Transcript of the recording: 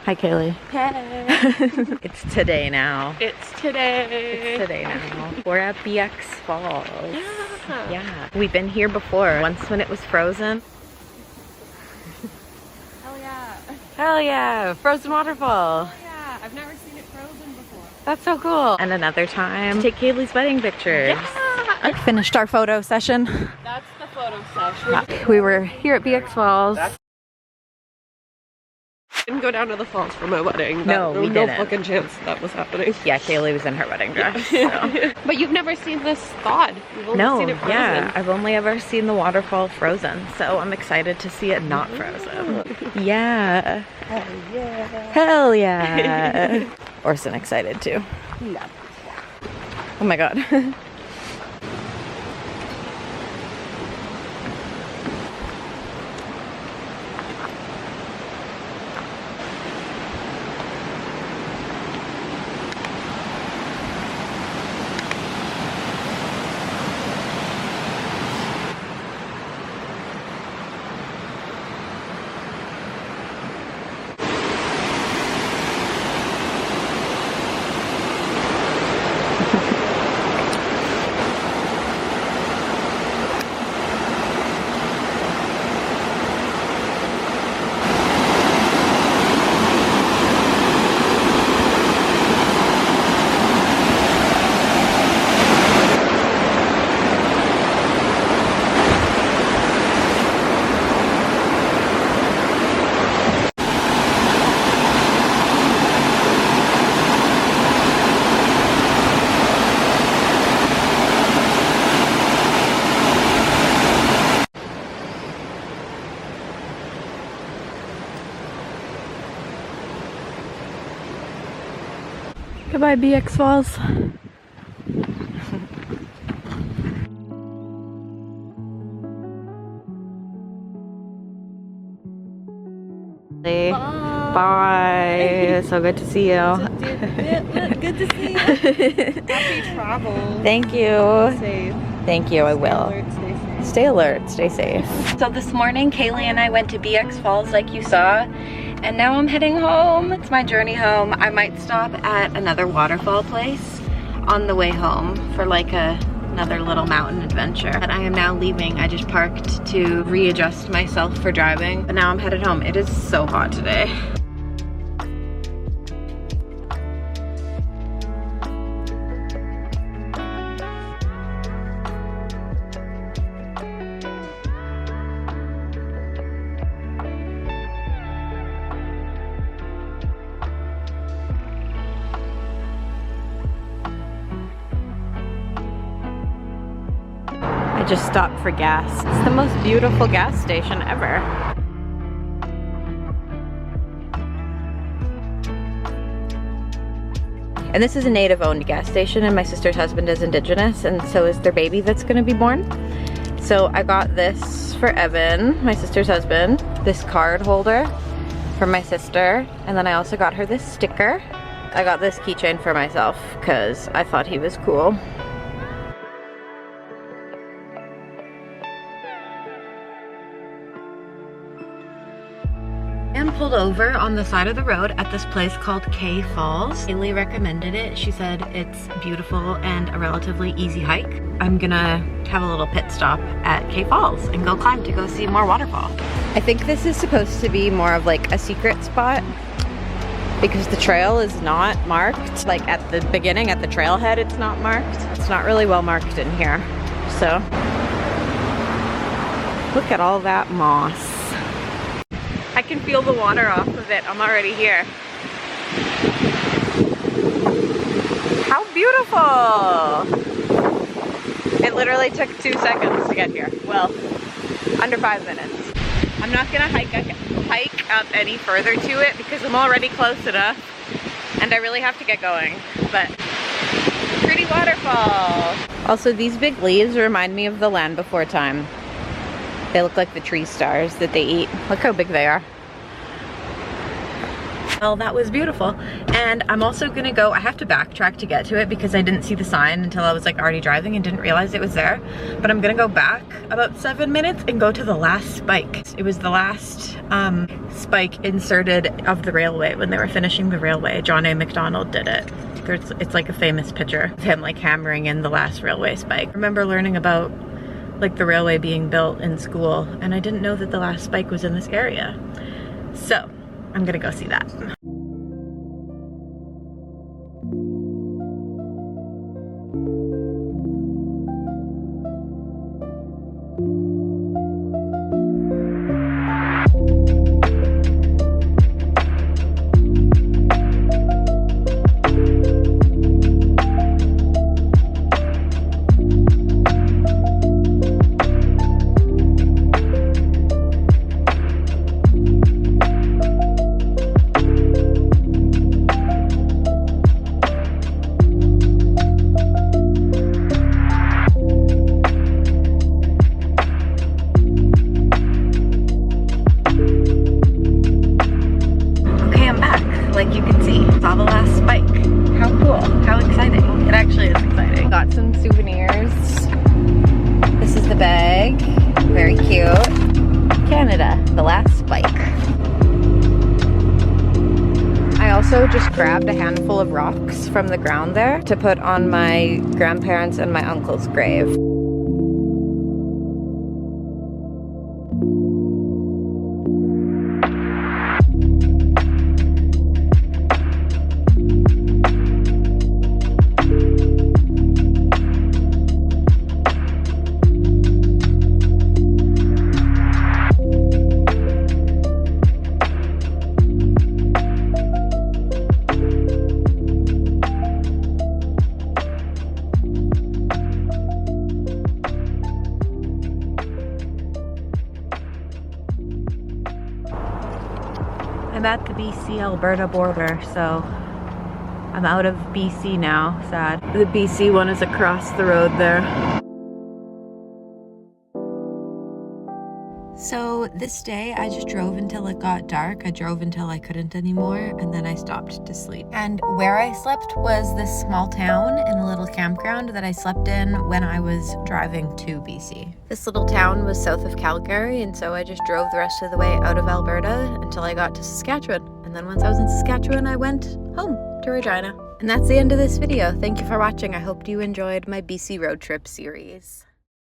Hi, Kaylee. Hey. It's today now. It's today. It's today now. We're at BX Falls. Yeah. Yeah. We've been here before, once when it was frozen. Hell yeah. Hell yeah, frozen waterfall. Hell yeah. I've never seen it frozen before. That's so cool. And another time, take Kaylee's wedding pictures. Yeah. Finished our photo session. That's the photo session. We were here at BX Falls. Didn't go down to the falls for my wedding. No, we didn't. No fucking chance that was happening. Yeah, Kaylee was in her wedding dress. So. But you've never seen this thawed. You've only seen it frozen. Yeah, I've only ever seen the waterfall frozen, so I'm excited to see it not frozen. Yeah. Hell yeah. Hell yeah. Orson excited too. Yeah. Oh my god. Goodbye, BX Falls. Bye. Bye. So good to see you. Good to see you. Happy travel. Thank you. Safe. Thank you, I will. Stay alert, stay safe. So this morning, Kaylee and I went to BX Falls like you saw, and now I'm heading home. It's my journey home. I might stop at another waterfall place on the way home for like another little mountain adventure. But I am now leaving. I just parked to readjust myself for driving, but now I'm headed home. It is so hot today. I just stopped for gas. It's the most beautiful gas station ever. And this is a native-owned gas station, and my sister's husband is Indigenous, and so is their baby that's gonna be born. So I got this for Evan, my sister's husband, this card holder for my sister, and then I also got her this sticker. I got this keychain for myself because I thought he was cool. And pulled over on the side of the road at this place called K Falls. Kaylee recommended it. She said it's beautiful and a relatively easy hike. I'm gonna have a little pit stop at K Falls and go climb to go see more waterfall. I think this is supposed to be more of like a secret spot because the trail is not marked. Like at the beginning, at the trailhead, it's not marked. It's not really well marked in here. So, look at all that moss. I can feel the water off of it. I'm already here. How beautiful! It literally took 2 seconds to get here. Well, under 5 minutes. I'm not gonna hike up any further to it because I'm already close enough and I really have to get going. But pretty waterfall. Also, these big leaves remind me of the Land Before Time. They look like the tree stars that they eat. Look how big they are. Well, that was beautiful. And I'm also gonna go, I have to backtrack to get to it because I didn't see the sign until I was like already driving and didn't realize it was there. But I'm gonna go back about 7 minutes and go to the last spike. It was the last spike inserted of the railway when they were finishing the railway. John A. Macdonald did it. It's like a famous picture of him like hammering in the last railway spike. I remember learning about like the railway being built in school, and I didn't know that the last spike was in this area. So I'm gonna go see that. Like you can see, saw the last spike. How cool, how exciting. It actually is exciting. Got some souvenirs. This is the bag, very cute. Canada, the last spike. I also just grabbed a handful of rocks from the ground there to put on my grandparents' and my uncle's grave. I'm at the BC-Alberta border, so I'm out of BC now, sad. The BC one is across the road there. So this day I just drove until it got dark. I drove until I couldn't anymore, and then I stopped to sleep. And where I slept was this small town in a little campground that I slept in when I was driving to BC. This little town was south of Calgary, and so I just drove the rest of the way out of Alberta until I got to Saskatchewan. And then once I was in Saskatchewan, I went home to Regina. And that's the end of this video. Thank you for watching. I hope you enjoyed my BC road trip series.